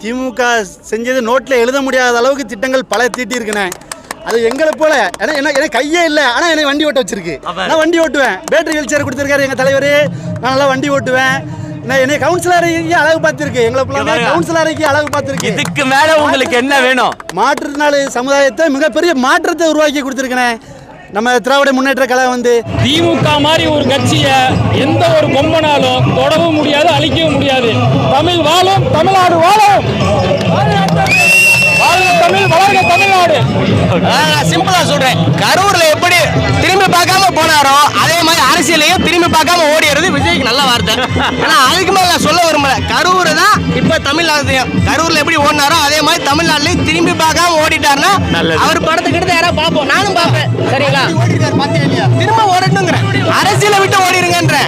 திமுக செஞ்சது நோட்டில் எழுத முடியாத அளவுக்கு திட்டங்கள் பல தீட்டியிருக்கேன். அது எங்களை போல எனக்கு கையே இல்லை, ஆனால் எனக்கு வண்டி ஓட்ட வச்சிருக்கு. நான் வண்டி ஓட்டுவேன். பேட்டரி வீல் சேர் கொடுத்துருக்காரு எங்கள் தலைவர். நான் நல்லா வண்டி ஓட்டுவேன். என்னை கவுன்சிலருக்கு அழகு பார்த்துருக்கு. எங்களை கவுன்சிலருக்கு அழகு பார்த்துருக்கு. இதுக்கு மேல உங்களுக்கு என்ன வேணும்? மாற்றுத்திறனாளி சமுதாயத்தை மிகப்பெரிய மாற்றத்தை உருவாக்கி கொடுத்துருக்கேன். நம்ம திராவிட முன்னேற்ற கழகம் வந்து திமுக மாதிரி ஒரு கட்சியை எந்த ஒரு பொம்பனாலும் தொடவும் முடியாது, அழிக்கவும் முடியாது. தமிழ் வாழும், தமிழ்நாடு வாழும், தமிழ் வளர்க தமிழ்நாடு. சிம்பிளா சொல்றேன், கரூர்ல எப்படி திரும்பி பார்க்காம போனாரோ அதே மாதிரி அரசியலையும் திரும்பி பார்க்காம ஓடிறது விஜய்க்கு நல்ல வார்த்தை. ஆனா அதுக்கு மேல நான் சொல்ல விரும்பல, கரூர் தான் இப்ப தமிழ்நாட்டையும் கரூர்ல எப்படி ஓடினாரோ அதே மாதிரி தமிழ்நாட்டிலையும் திரும்பி பார்க்காம ஓடிட்டாருன்னா அவர் படத்துக்கிட்ட யாராவது பார்ப்போம், நானும் பார்ப்பேன். சரிங்களா? திரும்ப ஓடணுங்கிற அரசியலை விட்டு ஓடிடுங்கன்ற.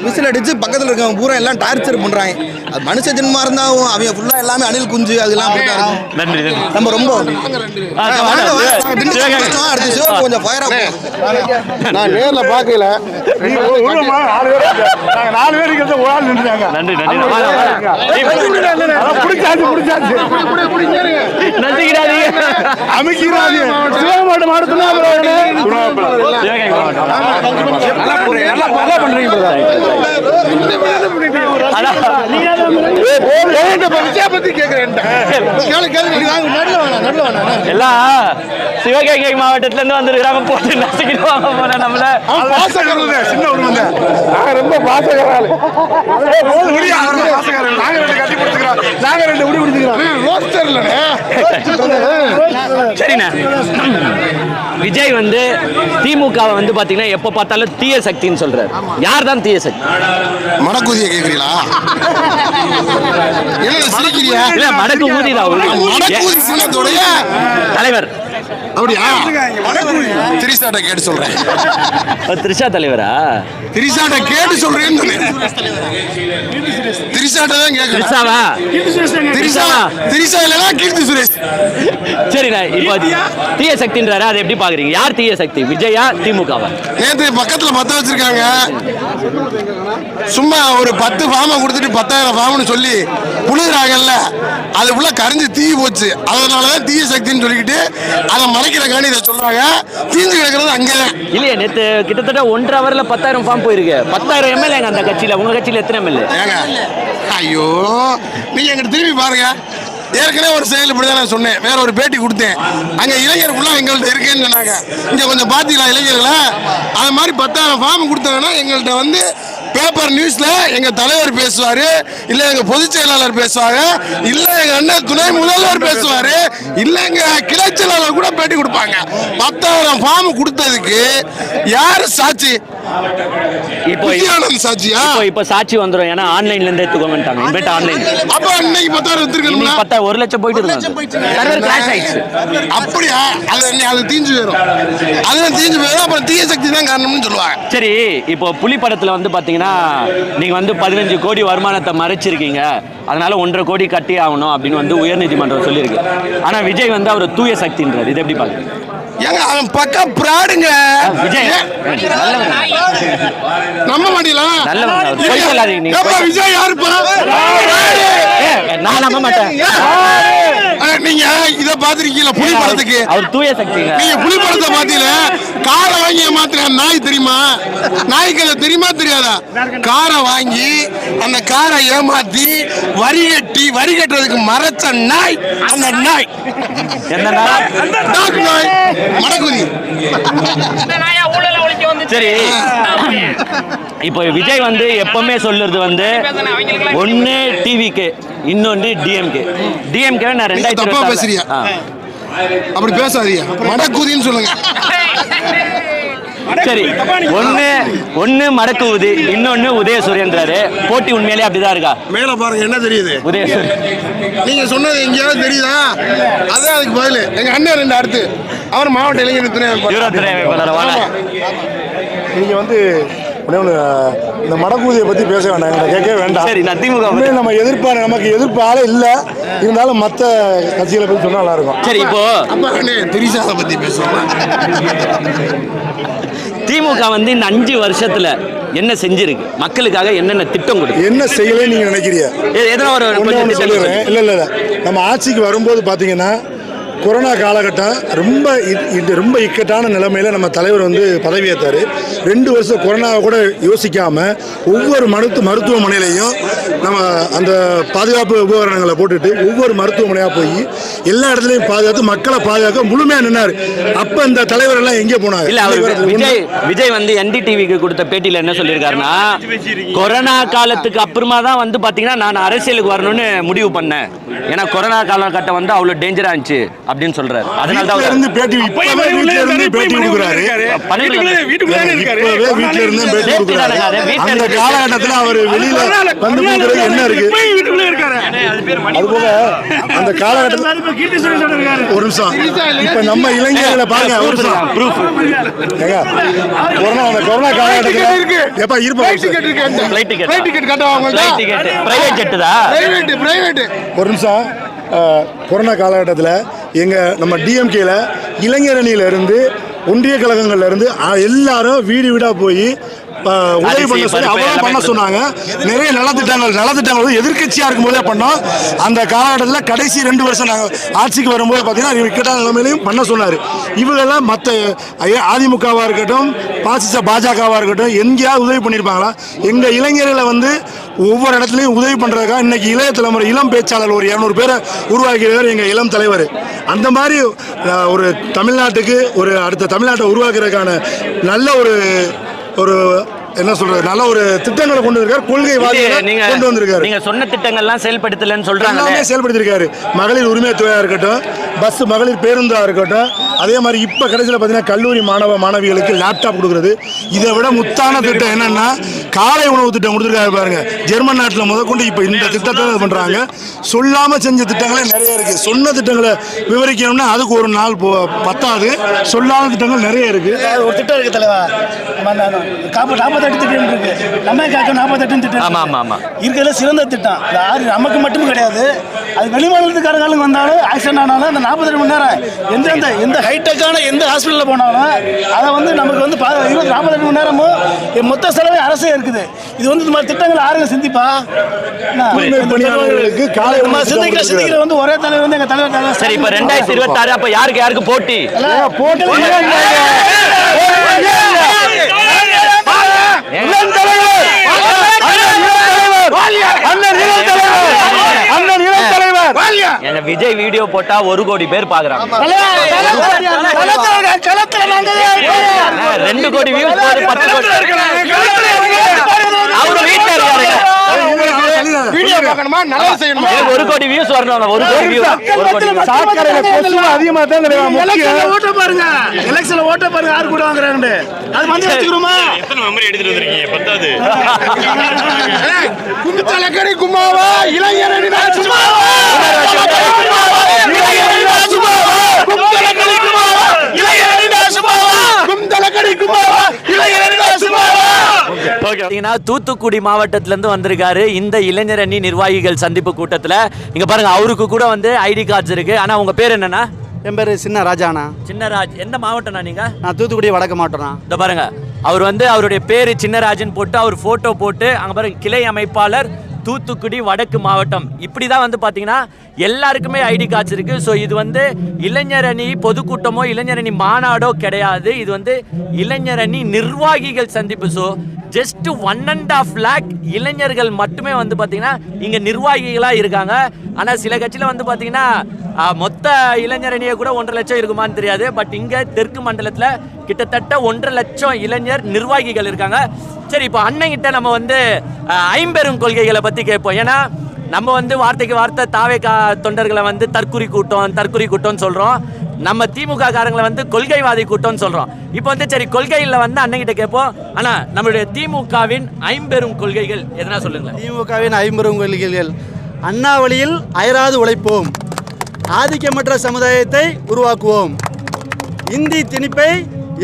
விசில் அடிச்சு பக்கத்தில் இருக்கவங்க பூரா எல்லாம் டார்ச்சர் பண்றாங்க. அது மனுஷ ஜென்மா இருந்தாலும் அவங்க ஃபுல்லா எல்லாமே அணில் குஞ்சு அதெல்லாம் நம்ம ரொம்ப அடுத்த ஷோ கொஞ்சம் ஃபயரா. நான் நேர்ல பாக்கல, நாலு பேருக்கு சிவகங்கை மாவட்டத்துல இருந்து வந்திருக்கிறாங்க, போட்டு நசுக்கிடுவாங்க போன நம்மள. ரொம்ப பாசகரால் சரிண்ணா. விஜய் வந்து திமுகவை வந்து பாத்தீங்கன்னா எப்ப பார்த்தாலும் தீய சக்தின்னு சொல்றாரு. யார் தான் தீய சக்தி? மடக்கூதிய கேக்குறீங்களா? இல்ல மடக்கு ஊதிதான் தலைவர். அப்படியா? திரிசாட்ட கேட்டு சொல்றேன். திரிஷா தலைவரா? திரிசாட்ட கேட்டு சொல்றேன்னு திரிசாட்ட தான் கேக்குறேன். திரிஷாவா? திரிஷா இல்லனா கீர்த்தி சுரேஷ். சரிண்ணா, இப்போ தீய சக்தின்றாரு, அதை எப்படி பாக்குறீங்க? யார் தீய சக்தி, விஜயா திமுகவா? நேற்று பக்கத்துல பத்த வச்சிருக்காங்க. சும்மா ஒரு 10 ஃபார்மை கொடுத்துட்டு 10,000 ஃபார்ம்னு சொல்லி புழுகிறாங்கல்ல, அது உள்ள கரைஞ்சு தீ போச்சு. அதனாலதான் தீய சக்தின்னு சொல்லிக்கிட்டு அதை மறைக்கிறக்காண்டி இதை சொல்றாங்க. தீஞ்சு கிடக்கிறது அங்கதான் இல்லையா? நேற்று கிட்டத்தட்ட 1.5 ஹவர்ல 10,000 ஃபார்ம் போயிருக்கு. 10,000 எம்எல்ஏ அந்த கட்சியில. உங்க கட்சியில எத்தனை எம்எல்ஏ? ஐயோ, நீங்க எங்கிட்ட திரும்பி பாருங்க. ஏற்கனவே ஒரு செயல் இப்படிதான் நான் சொன்னேன். வேற ஒரு பேட்டி கொடுத்தேன். அங்க இளைஞர்களா எங்கள்கிட்ட இருக்கேன்னு சொன்னாங்க. இங்க கொஞ்சம் பாத்தீங்களா இளைஞர்களா? அது மாதிரி 10,000 ஃபார்ம் கொடுத்தாங்கன்னா எங்கள்கிட்ட வந்து பேப்பர் நியூஸ்ல எங்க தலைவர் பேசுவாரு, இல்ல எங்க பொதுச் செயலாளர் பேசுவாங்க, இல்ல எங்க அண்ணன் துணை முதல்வர் பேசுவாரு, இல்ல எங்க கிளை செயலாளர் கூட பேட்டி கொடுப்பாங்க. 10,000 ஃபார்ம் கொடுத்ததுக்கு யாரு சாட்சி? இப்போ சாட்சியா? இப்போ சாட்சி வந்துரும். ஏன்னா ஆன்லைன்ல இருந்து எடுத்துக்கோங்கட்டாங்க. Invite online. அப்ப இன்னைக்கு 10,000 எடுத்துக்கணும்னா 1 லட்சம் போயிட்டு இருக்கு. சர்வர் கிராஷ் ஆயிடுச்சு. அப்படியா? அது தீஞ்சு போயிடும். அதெல்லாம் தீஞ்சு போயிடும். அப்புறம் தீய சக்தி தான் காரணம்னு சொல்லுவாங்க. சரி, இப்போ புலி படத்துல வந்து பாத்தீங்கன்னா நீங்க வந்து 15 கோடி வருமானத்தை மறைச்சிருக்கீங்க, அதனால 1.5 கோடி கட்டி ஆகணும் அப்படின்னு வந்து உயர்நீதிமன்றம் சொல்லியிருக்கு. ஆனா விஜய் வந்து அவர் தூய சக்தின்றார். இது எப்படி பாக்குறீங்க? ஏங்க அவன் பக்கம் பிராடுங்க. விஜய் நம்ப மாட்டீங்களா? விஜய் யாருப்பா? நான் நம்ப மாட்டேன். நீங்க இத பாத்திருக்கீங்களா? புலி படத்துக்கு அவர் தூய சக்தி. நீங்க புலி படத்தை பாத்தீங்களா? காரை வாங்கி மாத்திர நாய் தெரியுமா? நாய்க்கு அது தெரியுமா தெரியாதா? காரை வாங்கி அந்த காரை ஏமாத்தி வரி கட்டுறதுக்கு மறைச்ச நாய் அந்த நாய். என்ன நாய்? மடக்குதி. சரி, இப்போ விஜய் வந்து எப்பவுமே சொல்லுறது வந்து ஒன்னு டிவிக்கு, இன்னொன்று டிஎம்கே. டிஎம்கே நான் 2020 பேசுறியா? அப்படி பேசாதீங்க, மடக்குதின்னு சொல்லுங்க. சரி, ஒன்னு மடக்குவுதி, இன்னொன்னு உதயசூரியன்றாரு. போட்டி உண்மையிலே அப்படிதான் இருக்கா? மேல பாருங்க, என்ன தெரியுது? உதயசூரியன் நீங்க சொன்னது எங்கேயாவது தெரியுதா? அதான் அதுக்கு பதில். எங்க அண்ணன் 2 அடுத்து அவர் மாவட்ட இளைஞர் துணை அமைப்பாளர். நீங்க வந்து இந்த மடக்கூதியை பத்தி பேச வேண்டாம், எங்களை கேட்கவே வேண்டாம். சரி, நான் திமுக நம்ம நமக்கு எதிர்ப்பு ஆளே இல்லை. இருந்தாலும் மற்ற கட்சிகளை பத்தி சொன்னா நல்லா இருக்கும். சரி, இப்போ திரிசாவை பத்தி பேசுவோம். திமுக வந்து இந்த 5 வருஷத்துல என்ன செஞ்சிருக்கு, மக்களுக்காக என்னென்ன திட்டம் கொடுக்கு, என்ன செய்யலைன்னு நீங்க நினைக்கிறீங்க? எதனா ஒரு கொஞ்சம் ஒண்ணு திட்டம் சொல்லிடுறேன். இல்ல நம்ம ஆட்சிக்கு வரும்போது பாத்தீங்கன்னா கொரோனா காலகட்டம் ரொம்ப இக்கட்டான நிலைமையில நம்ம தலைவர் வந்து பதவியேற்றாரு. 2 வருஷம் கொரோனாவை கூட யோசிக்காம ஒவ்வொரு மருத்துவமனையிலையும் நம்ம அந்த பாதுகாப்பு உபகரணங்களை போட்டுட்டு ஒவ்வொரு மருத்துவமனையாக போய் எல்லா இடத்துலையும் பாதுகாத்து மக்களை பாதுகாக்க முழுமையாக நின்னாரு. அப்ப இந்த தலைவர் எல்லாம் எங்கே போனாங்க? இல்ல அவர் விஜய் வந்து NDTVக்கு கொடுத்த பேட்டியில என்ன சொல்லியிருக்காருன்னா, கொரோனா காலத்துக்கு அப்புறமா தான் வந்து பாத்தீங்கன்னா நான் அரசியலுக்கு வரணும்னு முடிவு பண்ணேன், ஏன்னா கொரோனா காலகட்டம் வந்து அவ்வளவு டேஞ்சரா இருந்துச்சு அப்படின்னு சொல்றாரு. அதனால தான் இருந்து பேட்டி வீட்ல இருந்து பேட்டி கொடுக்குறாரு. வீட்ல இருந்து பேட்டி கொடுக்குறாரு. அந்த காலகட்டத்தில் அவர் வெளியில வந்து கொடுக்குறது என்ன இருக்கு? அது போக அந்த காலகட்டத்தில் ஒரு நிமிஷம் இப்ப நம்ம இளைஞர்களை பாருங்க. ஒரு நிமிஷம் ப்ரூஃப் கொரோனா காலகட்டத்தில் எப்ப ஒரு நிமிஷம் கொரோனா காலகட்டத்தில் நம்ம டிஎம்கேல இளைஞர் அணியில இருந்து ஒன்றிய கழகங்கள்ல இருந்து எல்லாரும் வீடு வீடா போய் உதவி பண்ண சொல்லி அவ்வளோ பண்ண சொன்னாங்க. நிறைய நலத்திட்டங்கள் எதிர்கட்சியா இருக்கும் போதே பண்ணோம். அந்த காலகட்டத்தில் கடைசி 2 வருஷம் நாங்கள் ஆட்சிக்கு வரும்போது பார்த்தீங்கன்னா இக்கட்டான நிலைமையிலையும் பண்ண சொன்னார். இவங்கெல்லாம் மற்ற அதிமுகவா இருக்கட்டும் பாஜகவா இருக்கட்டும் எங்கேயாவது உதவி பண்ணியிருப்பாங்களா? எங்கள் இளைஞர்களை வந்து ஒவ்வொரு இடத்துலையும் உதவி பண்ணுறதுக்காக இன்னைக்கு இளைய தலைமுறை இளம் பேச்சாளர் ஒரு 200 பேரை உருவாக்கியவர் எங்கள் இளம் தலைவர். அந்த மாதிரி ஒரு தமிழ்நாட்டுக்கு அடுத்த தமிழ்நாட்டை உருவாக்குறதுக்கான நல்ல ஒரு என்ன சொல்றது, நல்ல ஒரு திட்டங்களை கொண்டு வந்திருக்காரு. கொள்கைவாதிகளை கொண்டு வந்திருக்காரு. நீங்க சொன்ன திட்டங்கள்லாம் செயல்படுத்தலன்னு சொல்றாங்க. எல்லாமே செயல்படுத்திருக்காரு. மகளிர் உரிமை தொகையா இருக்கட்டும், பஸ் மகளிர் பேருந்தா இருக்கட்டும், அதே மாதிரி இப்ப கடைசியில் பார்த்தீங்கன்னா கல்லூரி மாணவிகளுக்கு லேப்டாப் கொடுக்குறது. இதை விட முத்தான திட்டம் என்னன்னா காலை உணவு திட்டம் கொடுத்துருக்காரு பாருங்க. ஜெர்மன் நாட்டில் முதற்கொண்டு இப்ப இந்த திட்டத்தை பண்றாங்க. சொல்லாம செஞ்ச திட்டங்களே நிறைய இருக்கு. சொன்ன திட்டங்களை விவரிக்கணும்னா அதுக்கு ஒரு நாள் பத்தாது. சொல்லாத திட்டங்கள் நிறைய இருக்கு. ஒரு திட்டம் இருக்கு தலைவா, 48 திட்டம் இருக்கு. நம்ம காக்க 48 திட்டம் இருக்கிறதுல சிறந்த திட்டம். நமக்கு மட்டும் கிடையாது, அது வெளிமாநிலத்துக்காரங்களும் வந்தாலும் ஆக்சிடென்ட் ஆனாலும் அந்த 48 மணி நேரம் எந்த ஹைடெக்கான எந்த ஹாஸ்பிட்டலில் போனாலும் அதை வந்து நமக்கு வந்து 48 மணி நேரமும் மொத்த செலவே அரசே இருக்குது. இது வந்து இந்த மாதிரி திட்டங்கள் யாருங்க சிந்திப்பா? சிந்திக்கிற வந்து ஒரே தலைவர் வந்து எங்க தலைவர். சரி, இப்ப 2026 அப்ப யாருக்கு போட்டி? எங்க விஜய் வீடியோ போட்டா 1 கோடி பேர் பாக்குறாங்க. 2 கோடி வியூ 10 கோடி. அவரு வீட்டுல இருக்காரு. வீடியோ பார்க்கணுமா, நல்லா செய்யணுமா? 1 கோடி வியூஸ் வரணும். 1 கோடி வியூ. சாக்கடையில கொசு அதிகமா தான் ஓட்ட பாருங்க. எலெக்ஷன்ல ஓட்ட பாருங்க யாரு கூட வாங்குறாங்க. அது வந்து வச்சுக்கிறோமா? எத்தனை மெமரி எடுத்துட்டு வந்திருக்கீங்க? பத்தாது. கும்பத்தலக்கடி கும்மாவா இளைஞரணி சும்மாவா தூத்துக்குடி மாவட்டத்தில இருந்து வந்திருக்காரு இந்த இளைஞர் அணி நிர்வாகிகள் சந்திப்பு கூட்டத்துல. இங்க பாருங்க, அவருக்கு கூட வந்து ஐடி கார்ட்ஸ் இருக்கு. ஆனா உங்க பேர் என்னன்னா? என் பேர் சின்ன ராஜாண்ணா. சின்னராஜ். எந்த மாவட்டம்னா நீங்க? நான் தூத்துக்குடி வடக்கு மாவட்டம்ண்ணா. இந்த பாருங்க, அவர் வந்து அவருடைய பேரு சின்னராஜன் போட்டு அவர் போட்டோ போட்டு அங்க பாருங்க, கிளை அமைப்பாளர் தூத்துக்குடி வடக்கு மாவட்டம். இப்படி தான் வந்து பார்த்தீங்கன்னா எல்லாருக்குமே ஐடி கார்ட்ஸ் இருக்குது. ஸோ இது வந்து இளைஞர் அணி பொதுக்கூட்டமோ இளைஞர் அணி மாநாடோ கிடையாது. இது வந்து இளைஞர் அணி நிர்வாகிகள் சந்திப்பு. ஸோ ஜஸ்ட் 1.5 lakh இளைஞர்கள் மட்டுமே வந்து பார்த்தீங்கன்னா இங்கே நிர்வாகிகளாக இருக்காங்க. ஆனால் சில கட்சியில் வந்து பார்த்தீங்கன்னா மொத்த இளைஞர் அணியை கூட 1.5 லட்சம் இருக்குமான்னு தெரியாது. பட் இங்கே தெற்கு மண்டலத்தில் கிட்டத்தட்ட 1.5 லட்சம் இளைஞர் நிர்வாகிகள் இருக்காங்க. சரி, இப்போ அண்ணங்கிட்ட நம்ம வந்து 50 கொள்கைகளை பற்றி கேட்போம். ஏன்னா நம்ம வந்து வார்த்தைக்கு வார்த்தை தாவேகா தொண்டர்களை வந்து தற்குறி கூட்டம்னு சொல்கிறோம். நம்ம திமுக காரங்களை வந்து கொள்கைவாதி கூட்டம்னு சொல்கிறோம். இப்போ வந்து சரி, கொள்கையில் வந்து அண்ணங்கிட்ட கேட்போம். ஆனால் நம்மளுடைய திமுகவின் 50 கொள்கைகள் எதனா சொல்லுங்களேன். திமுகவின் 50 கொள்கைகள்: அண்ணா வழியில் அயராது உழைப்போம், ஆதிக்கமற்ற சமுதாயத்தை உருவாக்குவோம், இந்தி திணிப்பை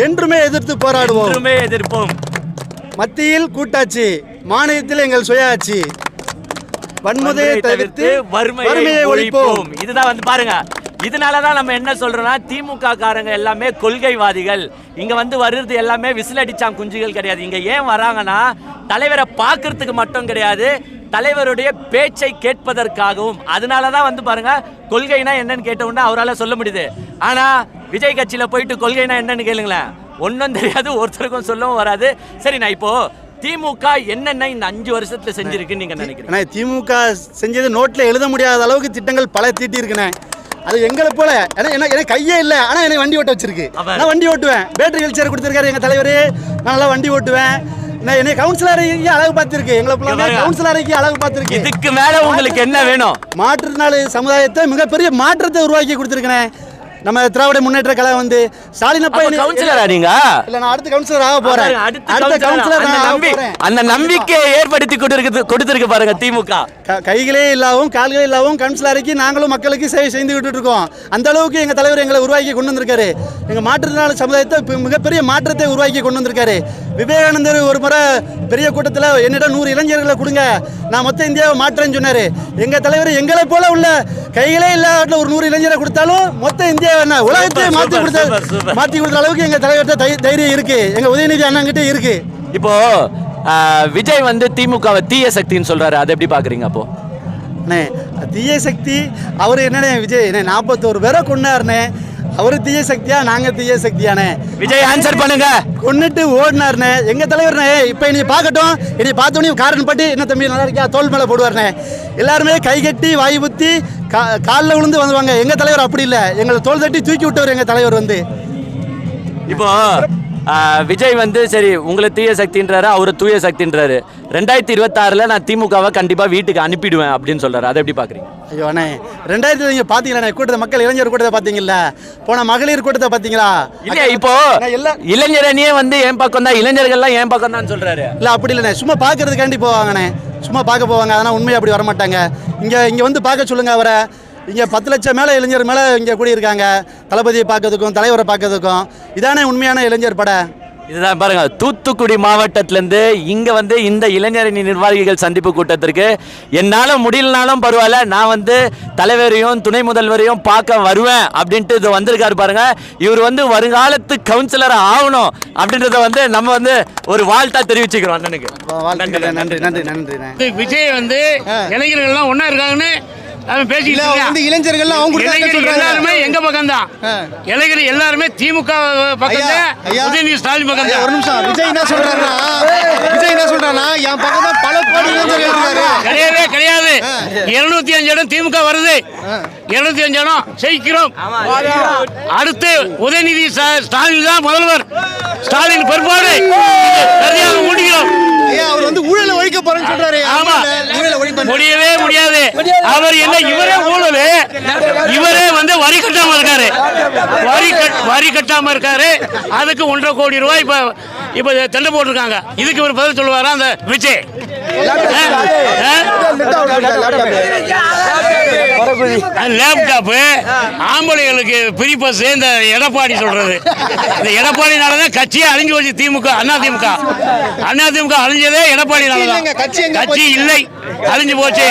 என்றுமே எதிர்த்து போராடுவோம், மத்தியில் கூட்டாட்சி, மாநிலத்தில் எங்கள் சுயாட்சி, வன்முறையை தவிர்த்து வறுமையை ஒழிப்போம். இதுதான் வந்து பாருங்க, இதனால தான் நம்ம என்ன சொல்றோம்னா திமுக காரங்க எல்லாமே கொள்கைவாதிகள். இங்க வந்து வருது எல்லாமே விசிலடிச்சான் குஞ்சுகள் கிடையாது. இங்க ஏன் வராங்கன்னா தலைவரை பார்க்கறதுக்கு மட்டும் கிடையாது, தலைவருடைய பேச்சை கேட்பதற்காகவும். அதனால தான் வந்து பாருங்க கொள்கைனா என்னன்னு கேட்டவுடனே அவரால் சொல்ல முடியுது. ஆனா விஜய் கட்சியில போயிட்டு கொள்கைனா என்னன்னு கேளுங்களேன், ஒன்றும் தெரியாது, ஒருத்தருக்கும் சொல்லவும் வராது. சரி, நான் இப்போ திமுக என்னென்ன இந்த 5 வருஷத்துல செஞ்சிருக்குன்னு நீங்க நினைக்கிறீங்க? திமுக செஞ்சது நோட்டில் எழுத முடியாத அளவுக்கு திட்டங்கள் பல தீட்டி இருக்குண்ணே. அது எங்களை போல எனக்கு கையே இல்லை, ஆனால் எனக்கு வண்டி ஓட்ட வச்சிருக்கு. நான் வண்டி ஓட்டுவேன். பேட்டரி வீல் சேர் கொடுத்துருக்காரு எங்கள் தலைவர். நான் நல்லா வண்டி ஓட்டுவேன். நான் என்னை கவுன்சிலருக்கு அழகு பார்த்துருக்கு. எங்களை போல கவுன்சிலருக்கு அழகு பார்த்துருக்கு. இதுக்கு மேல உங்களுக்கு என்ன வேணும்? மாற்றுத்திறனாளி சமுதாயத்தை மிகப்பெரிய மாற்றத்தை உருவாக்கி கொடுத்துருக்கேன். நம்ம திராவிட முன்னேற்ற கழகம் வந்து ஸ்டாலின் அப்பா கவுன்சிலரா நீங்க? இல்ல, நான் அடுத்த கவுன்சிலர் ஆக போறேன். அடுத்த கவுன்சிலர் அந்த நம்பிக்கையை ஏற்படுத்தி கொடுத்திருக்கு பாருங்க திமுக. கைகளே இல்லாவும் கால்களே இல்லாவும் கவுன்சிலருக்கு நாங்களும் மக்களுக்கு சேவை செய்து விட்டு இருக்கோம். அந்த அளவுக்கு எங்க தலைவர் எங்களை உருவாக்கி கொண்டு வந்திருக்காரு. எங்க மாற்றுத்திறனாளி சமுதாயத்தை மிகப்பெரிய மாற்றத்தை உருவாக்கி கொண்டு வந்திருக்காரு. விவேகானந்தர் ஒரு முறை பெரிய கூட்டத்தில் என்னிடம் 100 இளைஞர்களை கொடுங்க, நான் மொத்த இந்தியாவை மாற்றேன்னு சொன்னாரு. எங்க தலைவர் எங்களை போல உள்ள கைகளே இல்லாத ஒரு 100 இளைஞரை கொடுத்தாலும் மொத்த இந்தியா உலகத்தை மாற்றி கொடுத்த அளவுக்கு எங்க தலைவர்கிட்ட தைரியம் இருக்கு. எங்க உதயநிதி அண்ணாங்கிட்ட இருக்கு. இப்போ விஜய் வந்து திமுகவை தீய சக்தின்னு சொல்றாரு, அதை எப்படி பாக்குறீங்க? அப்போ தீய சக்தி அவர் என்னண்ணே? விஜய் 41 பேரை கொண்டாருனே, அவரு தீய சக்தியா நாங்க தீய சக்தியானே? விஜய் ஆன்சர் பண்ணுங்க. கொன்னுட்டு ஓடினாருனே எங்க தலைவர்னே. இப்ப இனி பார்க்கட்டும், இனி பார்த்தோன்னே காரன் பட்டி என்ன தம்பி நல்லா இருக்கியா தோல் மேல போடுவாருனே. எல்லாருமே கை கட்டி வாய் புத்தி காலில் விழுந்து வந்துவாங்க. எங்க தலைவர் அப்படி இல்லை, எங்களை தோல் தட்டி தூக்கி விட்டவர் எங்க தலைவர் வந்து. இப்போ விஜய் வந்து சரி உங்களை தீய சக்தின்றாரு, அவரு தூய சக்தின்றாரு. 2026 நான் திமுகவை கண்டிப்பா வீட்டுக்கு அனுப்பிடுவேன் அப்படின்னு சொல்றாரு, அதை எப்படி பாக்குறீங்க? ஐயோ அண்ணே, 2000 நீங்க பாத்தீங்களா கூட்டத்தை, மக்கள் இளைஞர் கூட்டத்தை பாத்தீங்களா? போன மகளிர் கூட்டத்தை பாத்தீங்களா? இல்ல, இப்போ இளைஞரணியே வந்து என் பக்கம் தான், இளைஞர்கள்லாம் என் பக்கம் தான் சொல்றாரு. இல்ல அப்படி இல்லைண்ணே, சும்மா பாக்குறதுக்காண்டி போவாங்கண்ணே, சும்மா பார்க்க போவாங்க. அதனால் உண்மையாக அப்படி வரமாட்டாங்க. இங்கே வந்து பார்க்க சொல்லுங்கள் அவரை. இங்கே 10 லட்சம் மேலே இளைஞர் மேலே இங்கே கூடியிருக்காங்க. தளபதியை பார்க்கறதுக்கும் தலைவரை பார்க்கறதுக்கும் இதானே உண்மையான இளைஞர் பட. இதுதான் பாருங்க, தூத்துக்குடி மாவட்டத்திலேருந்து இங்கே வந்து இந்த இளைஞரணி நிர்வாகிகள் சந்திப்பு கூட்டத்திற்கு என்னால் முடியலனாலும் பரவாயில்ல, நான் வந்து தலைவரையும் துணை முதல்வரையும் பார்க்க வருவேன் அப்படின்ட்டு இது வந்திருக்காரு பாருங்க. இவர் வந்து வருங்காலத்து கவுன்சிலர் ஆகணும் அப்படின்றத வந்து நம்ம வந்து ஒரு வாழ்த்தா தெரிவிச்சுக்கிறோம் அண்ணனுக்கு. நன்றி நன்றி நன்றி. விஜய் வந்து இளைஞர்கள்லாம் ஒன்றா இருக்காங்கன்னு இளைஞர்கள் எல்லாருமே எங்க பக்கம் தான். இளைஞர் எல்லாருமே திமுக பக்கம் தான், உதயநிதி ஸ்டாலின் பக்கம் தான். ஒரு நிமிஷம், விஜய் என்ன சொல்றாருன்னா என் பக்கம் தான் பல கோடி இளைஞர்கள் இருக்காரு. கிடையவே கிடையாது. 205 இடம் திமுக வருது, 205 இடம் ஜெயிக்கிறோம். அடுத்து உதயநிதி ஸ்டாலின் தான் முதல்வர். ஸ்டாலின் பொறுப்பாடு சரியாக முடிக்கிறோம். அவர் வந்து ஊழலை ஒழிக்க போறேன்னு சொல்றாரு. ஆமா, முடியவே முடியாது. அவர் என்ன, இவரே ஊழல், இவரே வந்து வரி கட்டாம இருக்காரு. வரி கட்டாம இருக்காரு. அதுக்கு 1.5 கோடி ரூபாய் இப்ப தண்டை போட்டிருக்காங்க. இதுக்கு ஒரு பதில் சொல்லுவாரா அந்த விஜய்? லேப்டாப் ஆம்பளைகளுக்கு ஃப்ரீ பஸ் இந்த எடப்பாடி சொல்றது. இந்த எடப்பாடினாலதான் கட்சியே அழிஞ்சு போச்சு. திமுக அதிமுக அழிஞ்சதே எடப்பாடினாலதான். கட்சி இல்லை, அழிஞ்சு போச்சு.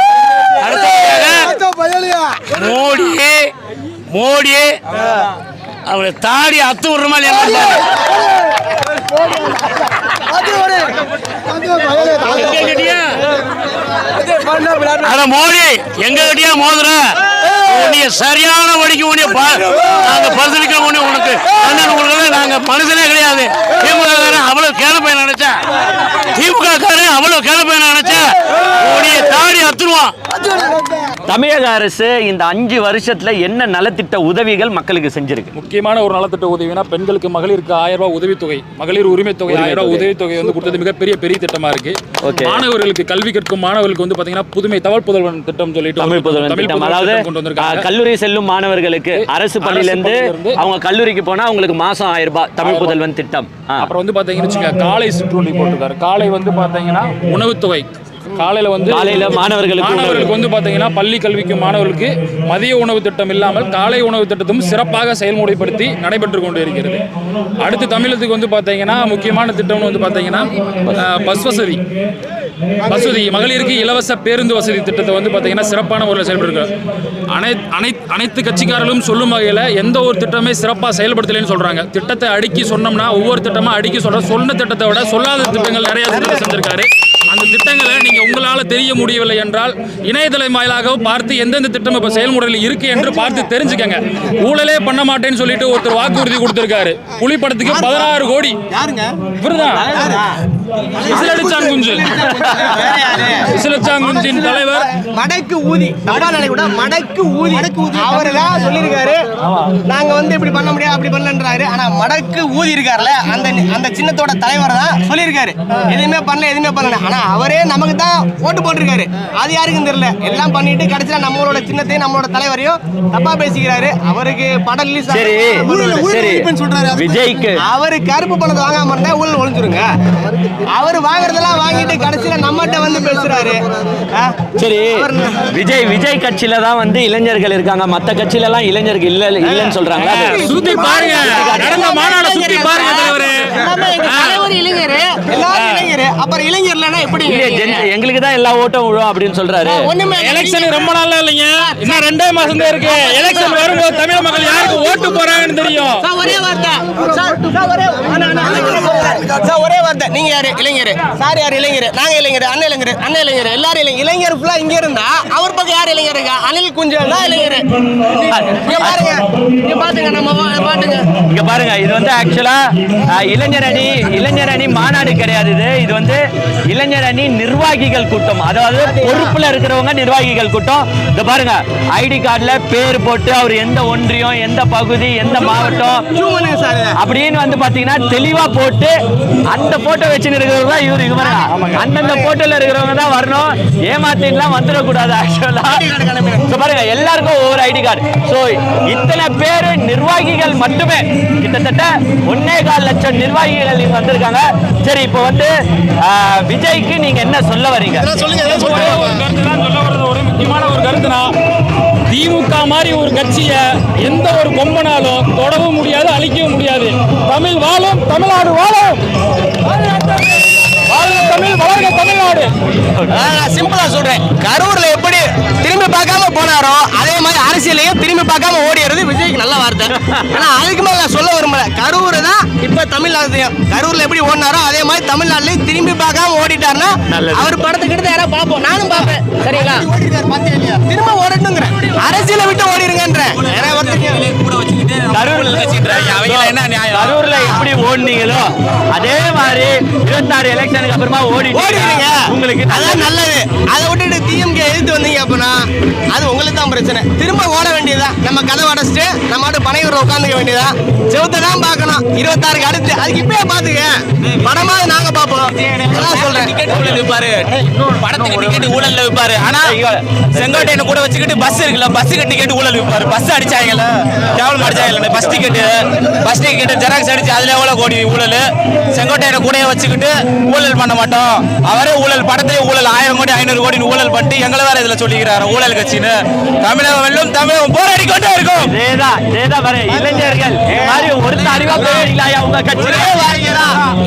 மோடி அவர் தாடி அத்து விடுற மாதிரி மோடி எங்க கிட்டியா மோதுற சரியான வழிக்கு நாங்க பரிசீலிக்கிறோம். உனக்கு நாங்க மனுஷனே கிடையாது. திமுக அவ்வளவு கேளப்பைய நினைச்சா, திமுக அவ்வளவு கேளப்பைய நினைச்சா மோடியை தாடி அத்துருவான். தமிழக அரசு இந்த 5 வருஷத்துல என்ன நலத்திட்ட உதவிகள் மக்களுக்கு செஞ்சிருக்கு? முக்கியமான ஒரு நலத்திட்ட உதவினா பெண்களுக்கு மகளிருக்கு 1000 ரூபாய் உதவித்தொகை, மகளிர் உரிமை தொகை 1000 ரூபாய் உதவித்தொகை வந்து கொடுத்தது மிகப்பெரிய திட்டமா இருக்கு. மாணவர்களுக்கு கல்வி கற்கும் மாணவர்களுக்கு வந்து பாத்தீங்கன்னா புதுமை தமிழ் புதல்வன் திட்டம் சொல்லிட்டு தமிழ் புதல்வன் திட்டம், அதாவது கல்லூரி செல்லும் மாணவர்களுக்கு அரசு பள்ளியில இருந்து அவங்க கல்லூரிக்கு போனா அவங்களுக்கு மாசம் 1000 ரூபாய் தமிழ் புதல்வன் திட்டம். அப்புறம் வந்து பாத்தீங்கன்னா காலை சிற்றுண்டி போட்டிருக்காரு. காலை வந்து பாத்தீங்கன்னா உணவுத்தொகை காலையில மாணவர்களுக்கு வந்து பார்த்தீங்கன்னா பள்ளி கல்விக்கு மாணவர்களுக்கு மதிய உணவு திட்டம் இல்லாமல் காலை உணவு திட்டத்தும் சிறப்பாக செயல்முறைப்படுத்தி நடைபெற்று கொண்டு இருக்கிறது. அடுத்து தமிழகத்துக்கு வந்து பார்த்தீங்கன்னா முக்கியமான திட்டம்னு வந்து பார்த்தீங்கன்னா பஸ் வசதி மகளிருக்கு இலவச பேருந்து வசதி திட்டத்தை வந்து பார்த்தீங்கன்னா சிறப்பான முறையில் செயல்படுங்க. அனைத்து கட்சிக்காரர்களும் சொல்லும் வகையில் எந்த ஒரு திட்டமே சிறப்பாக செயல்படுத்தலைன்னு சொல்கிறாங்க. திட்டத்தை அடுக்கி சொன்னோம்னா ஒவ்வொரு திட்டமாக அடுக்கி சொன்ன திட்டத்தை விட சொல்லாத திட்டங்கள் நிறைய திட்டத்தை செஞ்சிருக்காரு. அந்த திட்டங்களை நீங்கள் உங்களால் தெரிய முடியவில்லை என்றால் இணையதளம் வாயிலாக பார்த்து எந்தெந்த திட்டம் இப்போ செயல்முறையில் இருக்கு என்று பார்த்து தெரிஞ்சுக்கங்க. ஊழலே பண்ண மாட்டேன்னு சொல்லிட்டு ஒருத்தர் வாக்குறுதி கொடுத்திருக்காரு. புலி படத்துக்கு 16 கோடி. இவர்தான் விசிலச்சாங்குஞ்சின் தலைவர் மடக்கு ஊதி அவர்தான் சொல்லியிருக்காரு. நாங்க வந்து இப்படி பண்ண முடியாது அப்படி பண்ணலன்றாரு. ஆனா மடக்கு ஊதி இருக்காருல்ல அந்த சின்னத்தோட தலைவர் தான் சொல்லியிருக்காரு எதுவுமே பண்ணல. ஆனா அவரே நமக்கு தான் ஓட்டு போட்டிருக்காரு. அது யாருக்கும் தெரியல. எல்லாம் பண்ணிட்டு கடைசியில நம்மளோட சின்னத்தையும் நம்மளோட தலைவரையும் தப்பா பேசிக்கிறாரு. அவருக்கு படம் ரிலீஸ் சொல்றாரு விஜய்க்கு. அவரு கருப்பு பணத்தை வாங்காம இருந்தா ஊழல் ஒழிஞ்சிருங்க. அவர் வாங்குறதெல்லாம் வாங்கிட்டு கடைசியில நம்மகிட்ட வந்து பேசுறாரு. சரி, விஜய் கட்சியில தான் வந்து இளைஞர்கள் இருக்காங்க, மத்த கட்சியில எல்லாம் இளைஞர்கள் இல்லன்னு சொல்றாங்க. சுத்தி பாருங்க, நடந்த மாநாட சுத்தி பாருங்க தலைவரே. தலைவர் இளைஞர், எல்லாரும் இளைஞர். அப்புறம் இளைஞர் இல்லனா எப்படி? எங்களுக்கு தான் எல்லா ஓட்டும் விழும் அப்படின்னு சொல்றாரு. எலெக்ஷன் ரொம்ப நாளா இல்லைங்க, இன்னும் 2 மாசம் தான் இருக்கு. எலெக்ஷன் வரும்போது தமிழ் மக்கள் யாருக்கு ஓட்டு போறாங்கன்னு தெரியும். ஒரே வார்த்தை, நீங்க யாரு? இளைஞர். சார் யார்? இளைஞர். நாங்க இளைஞர், அண்ணன் இளைஞர், எல்லாரும் இளைஞர் ஃபுல்லா இங்க இருந்தா அவர் பக்கம் யார் இளைஞர் இருக்கா? அனில் குஞ்சல் தான் இளைஞர். இங்க பாருங்க, இது வந்து ஆக்சுவலா இளைஞர் அணி மாநாடு கிடையாது. இது வந்து இளைஞர் அணி நிர்வாகிகள் கூட்டம், அதாவது பொறுப்புல இருக்கிறவங்க நிர்வாகிகள் கூட்டம். இங்க பாருங்க, ஐடி கார்டுல பேர் போட்டு அவர் எந்த ஒன்றியம், எந்த பகுதி, எந்த மாவட்டம் அப்படின்னு வந்து பாத்தீங்கன்னா தெளிவா போட்டு அந்த போட்டோ வச்சு இருக்கிறவங்க தான் இவரு. இங்க பாருங்க, அந்தந்த போட்டோல இருக்கிறவங்க தான் வரணும், ஏமாத்திலாம் வந்துடக்கூடாது. ஆக்சுவலா பாருங்க, எல்லாருக்கும் ஒவ்வொரு ஐடி கார்டு. சோ இத்தனை பேரு நிர்வாகிகள் மட்டுமே, கிட்டத்தட்ட 1.25 லட்சம் நிர்வாகிகள் இங்க வந்திருக்காங்க. சரி, இப்போ வந்து விஜய்க்கு நீங்க என்ன சொல்ல வரீங்க? ஒரு முக்கியமான ஒரு கருத்துனா, திமுக மாதிரி ஒரு கட்சியை எந்த ஒரு கொம்பனாலும் தொடவும் முடியாது, அழிக்கவும் முடியாது. தமிழ் வாழும், தமிழ்நாடு வாழும், தமிழ் வளர்க தமிழ்நாடு. சிம்பிளா சொல்றேன், கரூர்ல எப்படி திரும்பி பார்க்காம போனாரோ அதே மாதிரி அரசியலையும் திரும்பி பார்க்காம ஓடிறது விஜய்க்கு நல்ல வார்த்தை. ஆனா அதுக்கு மேல நான் சொல்ல விரும்பல, கரூர் தான் இப்ப தமிழ்நாட்டையும் கரூர்ல எப்படி ஓடினாரோ அதே மாதிரி தமிழ்நாட்டிலையும் திரும்பி பார்க்காம ஓடிட்டாருன்னா அவர் படத்துக்கிட்ட யாராவது பார்ப்போம், நானும் பார்ப்பேன். சரிங்களா? திரும்ப ஓடட்டுங்கிறேன், அரசியலை விட்டு ஓடிருங்கன்றேன். கரூர்ல எப்படி ஓடுனீங்களோ அதே மாதிரி 26 எலெக்ஷனுக்கு அப்புறமா ஓடிடுங்க. உங்களுக்கு அதான் நல்லது. அதை விட்டுட்டு டிஎம்கே எதிர்த்து வந்தீங்க அப்படின்னா அது உங்களுக்கு தான் பிரச்சனை. திரும்ப ஓட வேண்டியதுதான். நம்ம கதை அடைச்சிட்டு நம்ம பனையூர்ல உட்காந்துக்க வேண்டியதான். செவத்தை தான் பார்க்கணும் 26க்கு அடுத்து. அதுக்கு இப்பயே பாத்துக்க, படமாவது நாங்க பார்ப்போம். சொல்றேன், படத்துக்கு டிக்கெட் ஊழல்ல விற்பாரு. ஆனா செங்கோட்டையனை கூட வச்சுக்கிட்டு பஸ் இருக்குல்ல, பஸ்ஸுக்கு டிக்கெட் ஊழல் விற்பாரு. பஸ் அடிச்சாங்கல்ல, கேவலம் அடிச்சாங்கல்ல, பஸ் டிக்கெட் ஜெராக்ஸ் அடிச்சு அதுல எவ்வளவு கோடி ஊழல். செங்கோட்டையனை கூட வச்சுக்கிட்டு ஊழல் பண்ண மாட்டோம், அவரே ஊழல், படத்திலே ஊழல் 1000 கோடி 500 கோடி ஊழல் பண்ணிட்டு எங்களை வேற இதுல சொல்லிக்கிறாரு ஊழல் கட்சின்னு. தமிழகம் வெல்லும், தமிழகம் போராடி கொண்டே இருக்கும். இளைஞர்கள்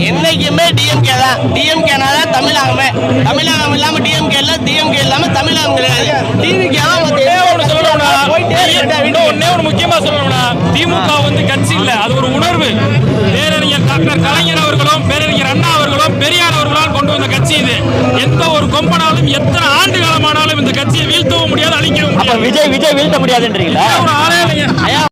என்னைக்குமே டிஎம்கே தான். டிஎம்கேனா தான் தமிழகமே. தமிழகம் இல்லாம டிஎம்கே இல்ல, டிஎம்கே இல்லாம தமிழகம் கிடையாது. டிவிகே தான். ஒன்னே ஒரு முக்கியமா சொல்லணும்னா, திமுக வந்து கட்சி இல்ல, அது ஒரு உணர்வு. பேரறிஞர் டாக்டர் கலைஞர் அவர்களும் பேரறிஞர் அண்ணா அவர்களும் பெரியார் அவர்களால் கொண்டு வந்த கட்சி இது. எந்த ஒரு கொம்பனாலும் எத்தனை ஆண்டு காலமானாலும் இந்த கட்சியை வீழ்த்தவும் முடியாது, அழிக்கவும் முடியாது. விஜய் வீழ்த்த முடியாதுன்றீங்களா? ஒரு ஆளே இல்லைங்க.